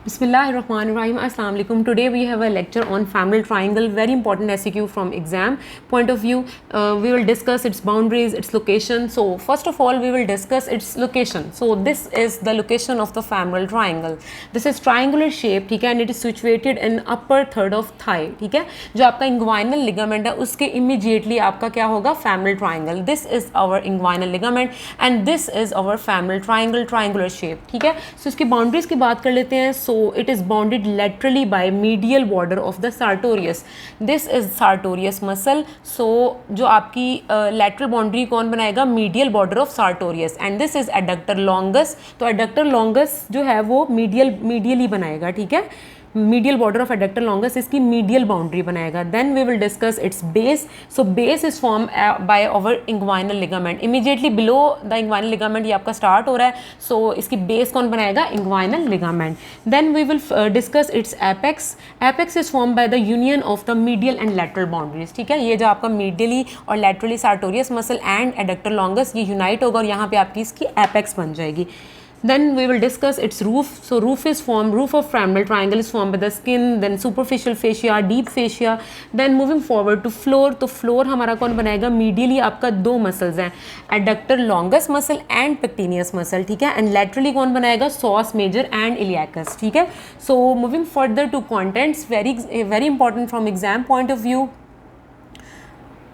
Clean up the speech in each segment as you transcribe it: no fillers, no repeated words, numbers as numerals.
Bismillahirrahmanirrahim. Assalamu alaikum. Today we have a lecture on family triangle, very important SEQ from exam point of view. We will discuss its boundaries, its location. So first of all we will discuss its location. So this is the location of the family triangle. This is triangular shape, ठीक है, and it is situated in upper third of thigh. ठीक है, जो आपका inguinal ligament है उसके immediately आपका क्या होगा, family triangle. This is our inguinal ligament and this is our family triangle, triangular shape. ठीक है, so इसकी boundaries की बात कर लेते हैं. So it is bounded laterally by medial border of the sartorius. This is sartorius muscle. So जो आपकी lateral boundary कौन बनाएगा, medial border of sartorius, and this is adductor longus. तो adductor longus जो है वो medially बनाएगा. ठीक है, medial border of adductor longus इसकी medial boundary बनाएगा. Then we will discuss its base. So base is formed by our inguinal ligament. Immediately below the inguinal ligament ये आपका start हो रहा है. So इसकी base कौन बनाएगा, inguinal ligament. Then we will discuss its apex. Apex is formed by the union of the medial and lateral boundaries. ठीक है, ये जो आपका medially और laterally sartorius muscle and adductor longus ये unite होगा और यहाँ पे आपकी इसकी apex बन जाएगी. Then we will discuss its roof. So roof of femoral triangle is formed by the skin, then superficial fascia, deep fascia. Then moving forward to floor. तो floor हमारा कौन बनाएगा, medially आपका दो muscles हैं, adductor longus muscle and pectineus muscle. ठीक है, and laterally कौन बनाएगा, psoas major and iliacus. ठीक है, so moving further to contents, very important from exam point of view.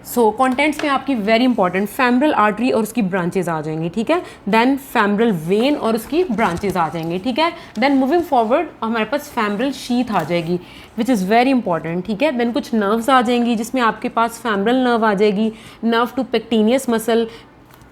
So contents में आपकी वेरी इंपॉर्टेंट फेमरल आर्टरी और उसकी ब्रांचेज आ जाएंगी. ठीक है, देन फेमरल वेन और उसकी ब्रांचेज आ जाएंगी. ठीक है, देन मूविंग फॉरवर्ड हमारे पास फेमरल शीथ आ जाएगी विच इज़ वेरी इंपॉर्टेंट. ठीक है, देन कुछ नर्व्स आ जाएंगी जिसमें आपके पास फेमरल नर्व आ जाएगी, नर्व टू पेक्टिनियस मसल.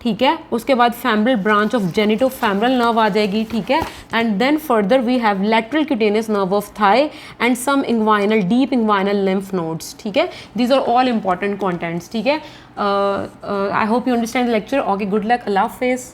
ठीक है, उसके बाद femoral branch of genito femoral nerve आ जाएगी. ठीक है, and then further we have lateral cutaneous nerve of thigh and some inguinal deep inguinal lymph nodes. ठीक है, these are all important contents. ठीक है, I hope you understand the lecture. Okay, good luck, अल्लाह हाफिज़.